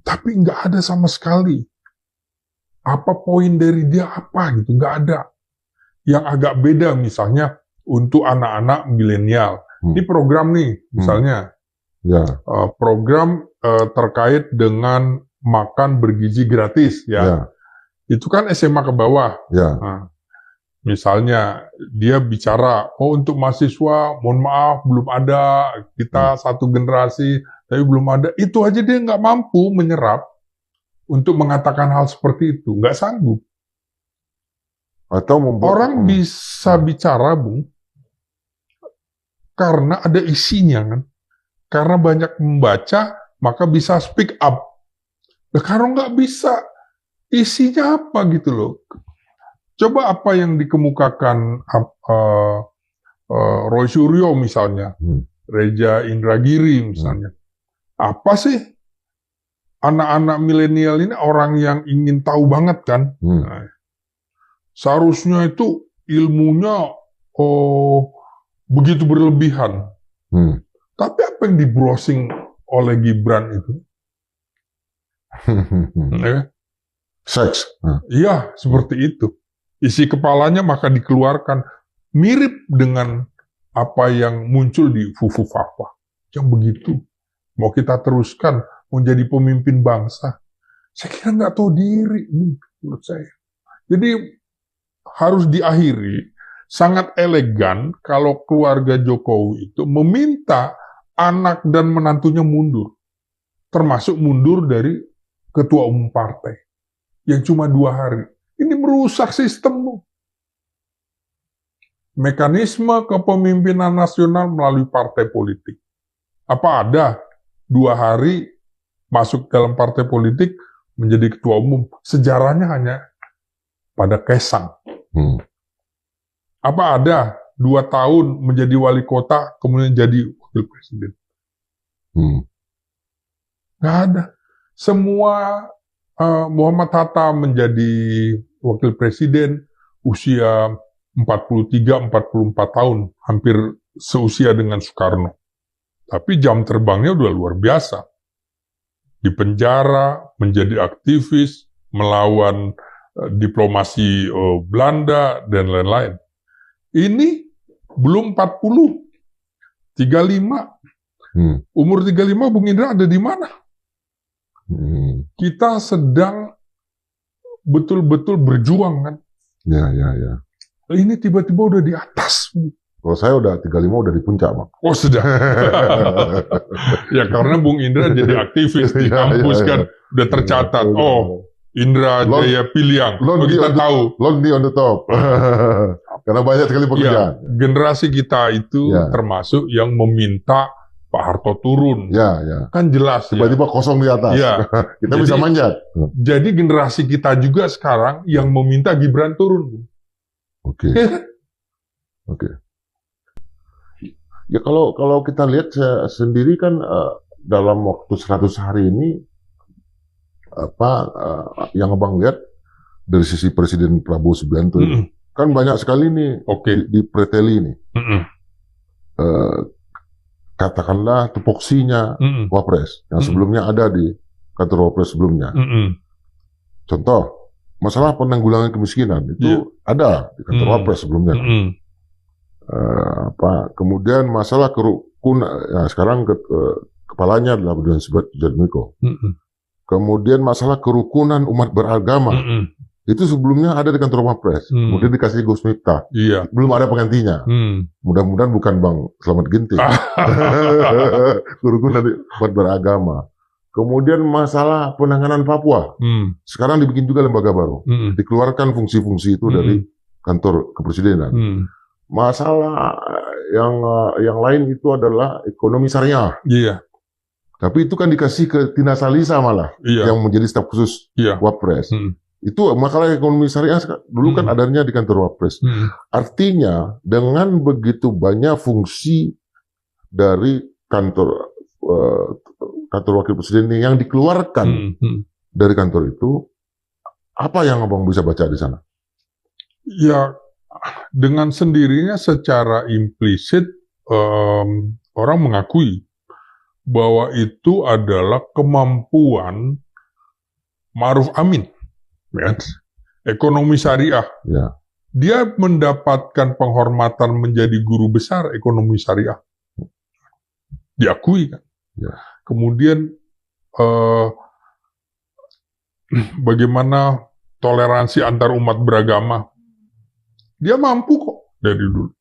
tapi nggak ada sama sekali. Apa poin dari dia apa gitu, nggak ada. Yang agak beda misalnya untuk anak-anak milenial. Ini program nih, misalnya program terkait dengan makan bergizi gratis, itu kan SMA ke bawah. Nah, misalnya dia bicara, untuk mahasiswa, mohon maaf belum ada, kita satu generasi, tapi belum ada. Itu aja dia nggak mampu menyerap untuk mengatakan hal seperti itu, nggak sanggup. Atau orang bisa bicara, Bung, karena ada isinya kan, karena banyak membaca, maka bisa speak up. Nah, kalau nggak bisa, isinya apa gitu loh. Coba apa yang dikemukakan Roy Suryo misalnya, Reza Indragiri misalnya. Apa sih anak-anak milenial ini orang yang ingin tahu banget kan? Nah, seharusnya itu ilmunya begitu berlebihan. Tapi apa yang di-browsing oleh Gibran itu? Seks. Iya, seperti itu. Isi kepalanya maka dikeluarkan. Mirip dengan apa yang muncul di Fufu Fafa. Yang begitu. Mau kita teruskan, mau jadi pemimpin bangsa. Saya kira nggak tahu diri, menurut saya. Jadi harus diakhiri. Sangat elegan kalau keluarga Jokowi itu meminta anak dan menantunya mundur. Termasuk mundur dari ketua umum partai. Yang cuma 2 hari. Ini merusak sistem. Mekanisme kepemimpinan nasional melalui partai politik. Apa ada 2 hari masuk dalam partai politik menjadi ketua umum? Sejarahnya hanya pada Kaisang. Apa ada 2 tahun menjadi wali kota, kemudian jadi wakil presiden? Nggak ada. Semua Muhammad Hatta menjadi wakil presiden usia 43-44 tahun, hampir seusia dengan Soekarno. Tapi jam terbangnya udah luar biasa. Di penjara, menjadi aktivis, melawan diplomasi Belanda, dan lain-lain. Ini belum 40, 35. Umur 35 Bung Indra ada di mana? Kita sedang betul-betul berjuang kan? Ya. Ini tiba-tiba udah di atas. Kalau saya udah 35 udah di puncak, Bang. Oh, sudah. Ya karena Bung Indra jadi aktivis di kampus kan, udah tercatat. Oh, Indra Jaya Piliang. Kita tahu. Lonely on the top. Karena banyak sekali pekerjaan. Ya, generasi kita itu termasuk yang meminta Pak Harto turun. Ya. Kan jelas. Tiba-tiba kosong di atas. Ya. Kita bisa manjat. Jadi generasi kita juga sekarang yang meminta Gibran turun. Oke. Ya kalau kita lihat sendiri kan dalam waktu 100 hari ini yang Abang lihat dari sisi Presiden Prabowo Subianto kan banyak sekali nih dipreteli nih. Katakanlah tupoksinya Wapres yang sebelumnya ada di kantor Wapres sebelumnya. Contoh, masalah penanggulangan kemiskinan itu ada di kantor Wapres sebelumnya. Kemudian masalah kerukunan, sekarang kepalanya adalah Budi Sujatmiko. Kemudian masalah kerukunan umat beragama. Itu sebelumnya ada di kantor Wapres, kemudian dikasih Gus Miftah. Belum ada penggantinya. Mudah-mudahan bukan Bang Slamet Ginting. Kerukunan umat beragama. Kemudian masalah penanganan Papua. Sekarang dibikin juga lembaga baru. Dikeluarkan fungsi-fungsi itu dari kantor kepresidenan. Masalah yang lain itu adalah ekonomi syariah. Tapi itu kan dikasih ke Tina Salisa malah, yang menjadi staf khusus Wapres. Itu makalah ekonomi syariah dulu kan adanya di kantor Wapres. Artinya dengan begitu banyak fungsi dari kantor wakil presiden ini yang dikeluarkan dari kantor itu, apa yang Abang bisa baca di sana? Ya, dengan sendirinya secara implisit orang mengakui bahwa itu adalah kemampuan Ma'ruf Amin. Ekonomi syariah. Dia mendapatkan penghormatan menjadi guru besar ekonomi syariah. Diakui kan. Kemudian bagaimana toleransi antar umat beragama. Dia mampu kok dari dulu.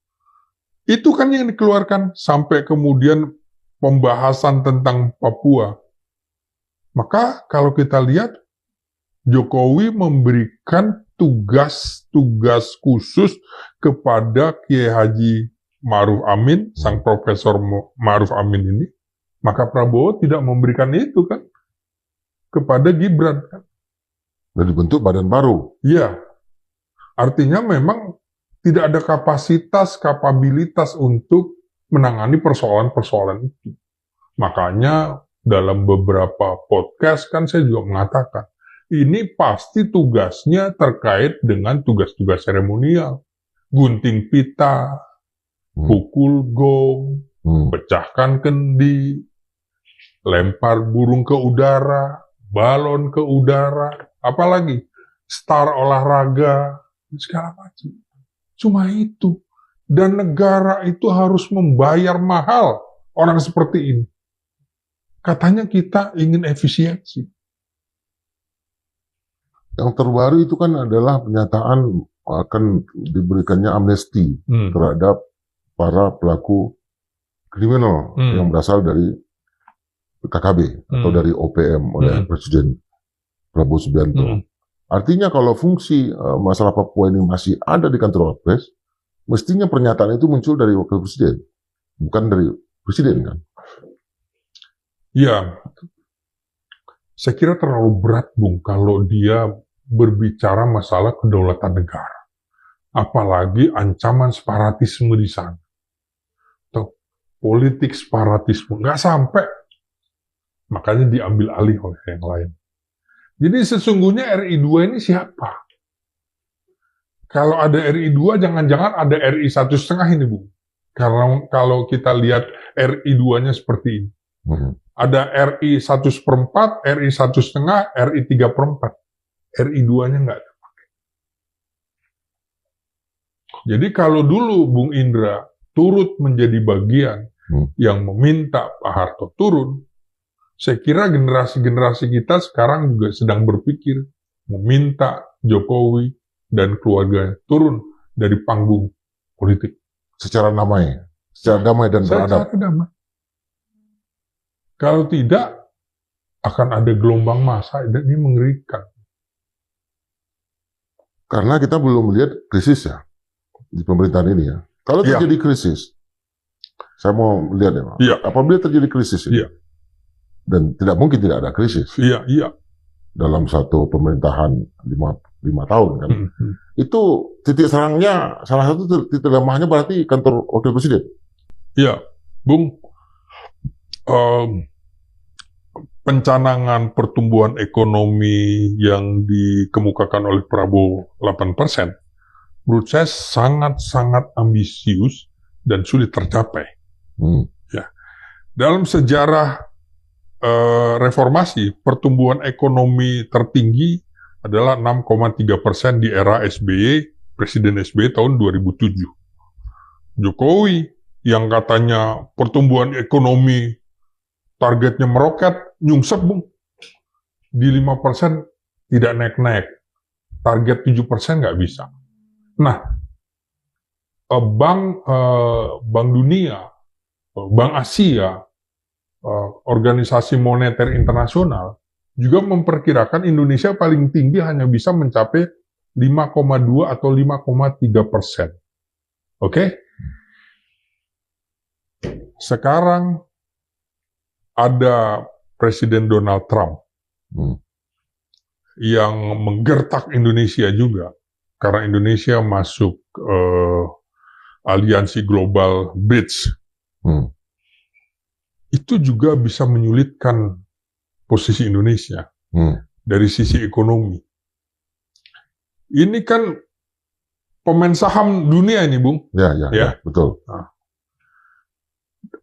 Itu kan yang dikeluarkan sampai kemudian pembahasan tentang Papua. Maka kalau kita lihat Jokowi memberikan tugas-tugas khusus kepada Kiai Haji Ma'ruf Amin, sang Profesor Ma'ruf Amin ini, maka Prabowo tidak memberikan itu kan kepada Gibran kan. Dan dibentuk badan baru. Iya. Artinya memang tidak ada kapabilitas untuk menangani persoalan-persoalan itu. Makanya dalam beberapa podcast kan saya juga mengatakan, ini pasti tugasnya terkait dengan tugas-tugas seremonial. Gunting pita, pukul gong, pecahkan kendi, lempar burung ke udara, balon ke udara, apalagi star olahraga, segala macam. Cuma itu. Dan negara itu harus membayar mahal orang seperti ini. Katanya kita ingin efisiensi. Yang terbaru itu kan adalah pernyataan akan diberikannya amnesti terhadap para pelaku kriminal yang berasal dari KKB atau dari OPM oleh Presiden Prabowo Subianto. Artinya kalau fungsi masalah Papua ini masih ada di kantor Wapres, mestinya pernyataan itu muncul dari Wakil Presiden, bukan dari Presiden kan? Ya, saya kira terlalu berat, Bung, kalau dia berbicara masalah kedaulatan negara. Apalagi ancaman separatisme di sana. Atau politik separatisme. Nggak sampai. Makanya diambil alih oleh yang lain. Jadi sesungguhnya RI2 ini siapa? Kalau ada RI2, jangan-jangan ada RI 1,5 ini, Bung. Karena kalau kita lihat RI2-nya seperti ini. Ada RI 1/4, RI 1,5, RI 3/4. RI2-nya nggak terpakai. Jadi kalau dulu Bung Indra turut menjadi bagian yang meminta Pak Harto turun, saya kira generasi-generasi kita sekarang juga sedang berpikir meminta Jokowi dan keluarganya turun dari panggung politik. Secara damai dan beradab. Secara damai. Kalau tidak, akan ada gelombang massa dan ini mengerikan. Karena kita belum melihat krisis ya di pemerintahan ini ya. Kalau terjadi krisis, saya mau lihat ya, Pak. Apabila terjadi krisis ini, dan tidak mungkin tidak ada krisis. Dalam satu pemerintahan 5 tahun kan. Itu titik serangnya, salah satu titik lemahnya berarti kantor Wakil Presiden. Iya, Bung. Pencanangan pertumbuhan ekonomi yang dikemukakan oleh Prabowo 8%, menurut saya sangat-sangat ambisius dan sulit tercapai. Ya. Dalam sejarah reformasi, pertumbuhan ekonomi tertinggi adalah 6,3% di era SBY, Presiden SBY tahun 2007. Jokowi yang katanya pertumbuhan ekonomi targetnya meroket, nyungsep, Bung. Di 5% tidak naik-naik. Target 7% nggak bisa. Nah, Bank Dunia, Bank Asia, Organisasi Moneter Internasional juga memperkirakan Indonesia paling tinggi hanya bisa mencapai 5,2 atau 5,3%. Oke? Sekarang ada Presiden Donald Trump yang menggertak Indonesia juga karena Indonesia masuk aliansi global BRICS. Itu juga bisa menyulitkan posisi Indonesia dari sisi ekonomi. Ini kan pemain saham dunia ini, Bung. Ya, betul. Nah,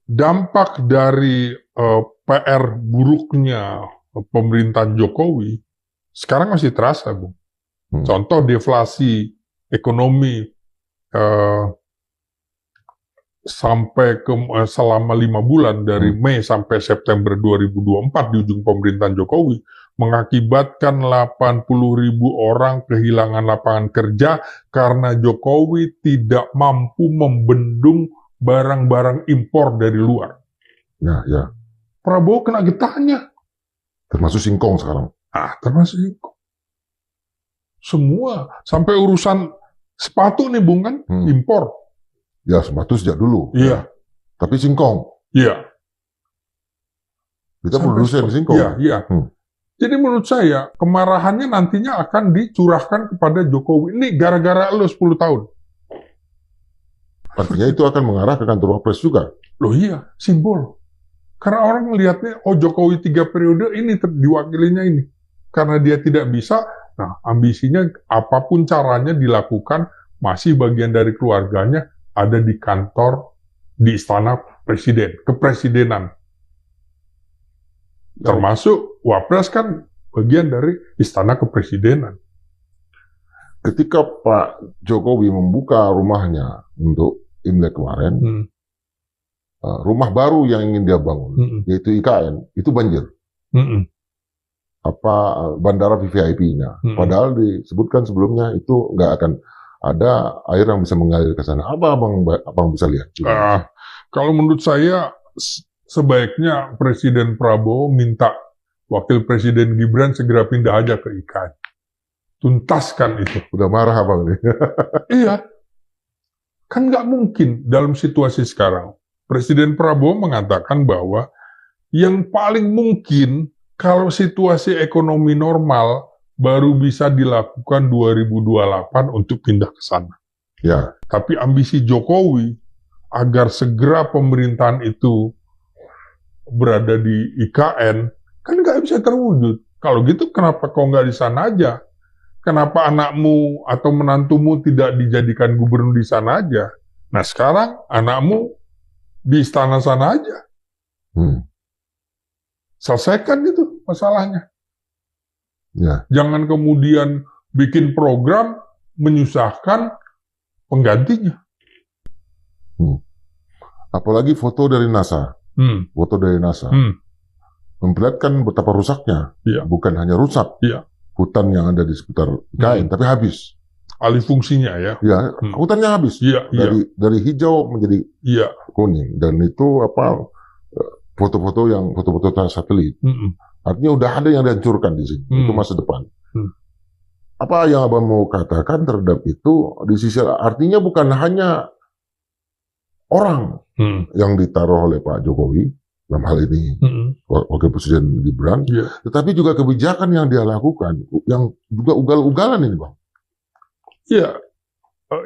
dampak dari PR buruknya pemerintahan Jokowi sekarang masih terasa, Bung. Contoh deflasi ekonomi sampai selama 5 bulan dari Mei sampai September 2024 di ujung pemerintahan Jokowi mengakibatkan 80.000 orang kehilangan lapangan kerja karena Jokowi tidak mampu membendung barang-barang impor dari luar. Ya. Prabowo kena getahnya. Termasuk singkong sekarang. Termasuk singkong. Semua. Sampai urusan sepatu nih, Bung, kan? Impor. Ya, sepatu sejak dulu. Iya. Tapi singkong. Iya. Kita produsen singkong. Iya. Jadi menurut saya, kemarahannya nantinya akan dicurahkan kepada Jokowi. Ini gara-gara lo 10 tahun. Artinya itu akan mengarah ke kantor Wapres juga. Loh iya, simbol. Karena orang melihatnya, Jokowi 3 periode ini diwakilinya ini. Karena dia tidak bisa, nah ambisinya apapun caranya dilakukan, masih bagian dari keluarganya, ada di kantor, di istana presiden, kepresidenan. Termasuk Wapres kan bagian dari istana kepresidenan. Ketika Pak Jokowi membuka rumahnya untuk Imlek kemarin, rumah baru yang ingin dia bangun, yaitu IKN, itu banjir. Bandara VVIP-nya. Padahal disebutkan sebelumnya itu nggak akan ada air yang bisa mengalir ke sana. Apa abang bisa lihat? Kalau menurut saya sebaiknya Presiden Prabowo minta Wakil Presiden Gibran segera pindah aja ke IKN. Tuntaskan itu. Udah marah Bang nih. Iya. Kan nggak mungkin dalam situasi sekarang. Presiden Prabowo mengatakan bahwa yang paling mungkin kalau situasi ekonomi normal baru bisa dilakukan 2028 untuk pindah ke sana. Ya. Tapi ambisi Jokowi agar segera pemerintahan itu berada di IKN kan nggak bisa terwujud. Kalau gitu kenapa kau nggak di sana aja? Kenapa anakmu atau menantumu tidak dijadikan gubernur di sana aja? Nah sekarang anakmu di istana sana aja. Selesaikan itu masalahnya. Ya. Jangan kemudian bikin program menyusahkan penggantinya. Apalagi foto dari NASA. Foto dari NASA. Memperlihatkan betapa rusaknya. Ya. Bukan hanya rusak. Ya. Hutan yang ada di sekitar IKN, tapi habis. Alih fungsinya ya. Ya, hutannya habis. Ya, dari hijau menjadi kuning. Dan itu foto-foto satelit. Artinya udah ada yang dihancurkan di sini. Itu masa depan. Apa yang Abang mau katakan terhadap itu di sisi artinya bukan hanya orang yang ditaruh oleh Pak Jokowi dalam hal ini Wakil Presiden Gibran, tetapi juga kebijakan yang dia lakukan yang juga ugal-ugalan ini Bang. Iya,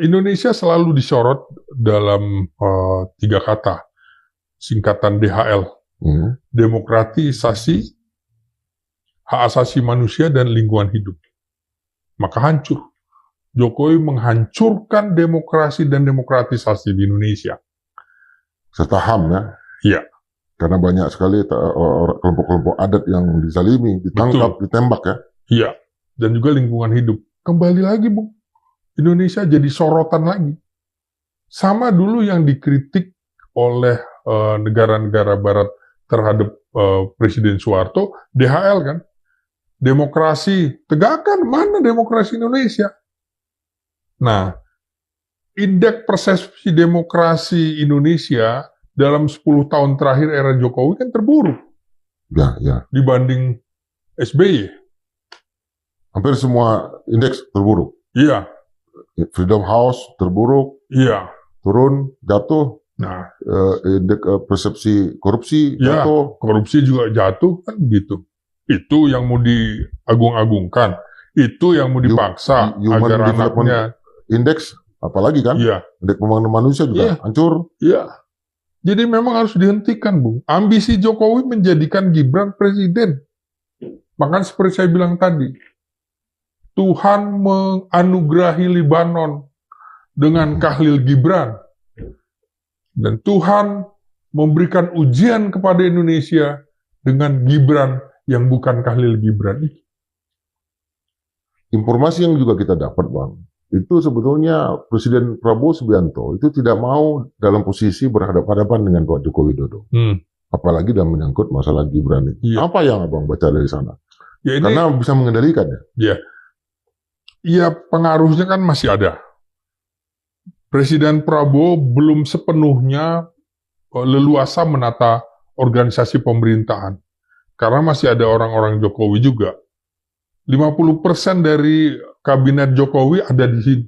Indonesia selalu disorot dalam 3 kata, singkatan DHL, demokratisasi, hak asasi manusia, dan lingkungan hidup. Maka hancur. Jokowi menghancurkan demokrasi dan demokratisasi di Indonesia. Serta HAM ya? Iya. Karena banyak sekali kelompok-kelompok adat yang dizalimi, ditangkap, ditembak ya? Iya. Dan juga lingkungan hidup. Kembali lagi Bung, Indonesia jadi sorotan lagi. Sama dulu yang dikritik oleh negara-negara barat terhadap Presiden Soeharto, DHL kan? Demokrasi, tegakkan, mana demokrasi Indonesia? Nah, indeks persepsi demokrasi Indonesia dalam 10 tahun terakhir era Jokowi kan terburuk. Ya. Dibanding SBY. Hampir semua indeks terburuk. Iya. Freedom House terburuk. Iya. Turun, jatuh. Nah, indeks persepsi korupsi jatuh. Korupsi juga jatuh kan gitu. Itu yang mau diagung-agungkan. Itu yang mau dipaksa agar anaknya. Indeks apalagi kan? Iya. Indeks pembangunan manusia juga hancur. Iya. Jadi memang harus dihentikan, Bung. Ambisi Jokowi menjadikan Gibran presiden. Makanya seperti saya bilang tadi, Tuhan menganugerahi Libanon dengan Khalil Gibran. Dan Tuhan memberikan ujian kepada Indonesia dengan Gibran yang bukan Khalil Gibran. Informasi yang juga kita dapat, Bang, itu sebetulnya Presiden Prabowo Subianto itu tidak mau dalam posisi berhadapan-hadapan dengan Pak Joko Widodo. Apalagi dalam menyangkut masalah Gibran itu. Apa yang Abang baca dari sana? Ya, ini, karena bisa mengendalikan ya? Iya, pengaruhnya kan masih ada. Presiden Prabowo belum sepenuhnya leluasa menata organisasi pemerintahan. Karena masih ada orang-orang Jokowi juga. 50% dari kabinet Jokowi ada di sini.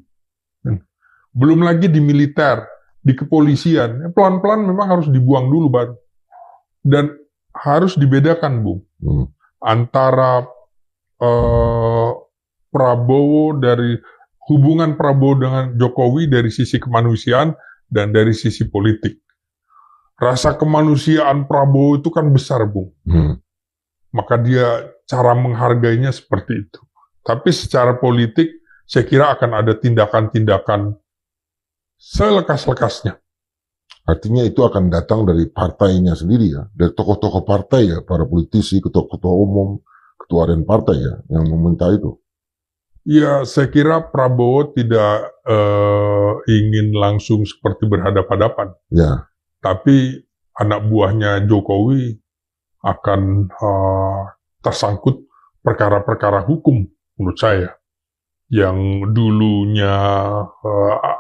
Belum lagi di militer, di kepolisian. Pelan-pelan memang harus dibuang dulu baru. Dan harus dibedakan, Bung. Antara Prabowo dari hubungan Prabowo dengan Jokowi dari sisi kemanusiaan dan dari sisi politik. Rasa kemanusiaan Prabowo itu kan besar, Bung. Maka dia cara menghargainya seperti itu. Tapi secara politik, saya kira akan ada tindakan-tindakan selekas-lekasnya. Artinya itu akan datang dari partainya sendiri ya, dari tokoh-tokoh partai ya, para politisi, ketua-ketua umum, ketua harian partai ya, yang meminta itu. Ya, saya kira Prabowo tidak ingin langsung seperti berhadapan-hadapan. Ya. Tapi anak buahnya Jokowi akan tersangkut perkara-perkara hukum menurut saya. yang dulunya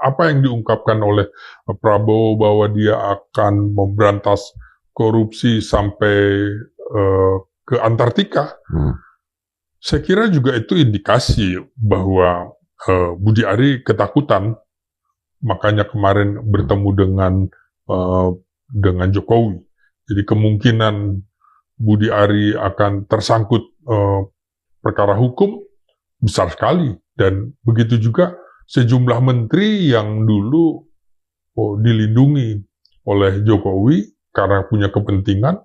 apa yang diungkapkan oleh Prabowo bahwa dia akan memberantas korupsi sampai ke Antartika, saya kira juga itu indikasi bahwa Budi Ari ketakutan, makanya kemarin bertemu dengan Jokowi. Jadi kemungkinan Budi Ari akan tersangkut perkara hukum besar sekali, dan begitu juga sejumlah menteri yang dulu dilindungi oleh Jokowi karena punya kepentingan.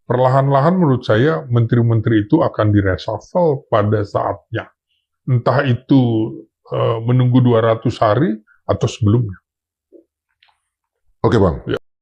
Perlahan-lahan menurut saya menteri-menteri itu akan direshuffle pada saatnya. Entah itu menunggu 200 hari atau sebelumnya. Oke, Bang. Ya.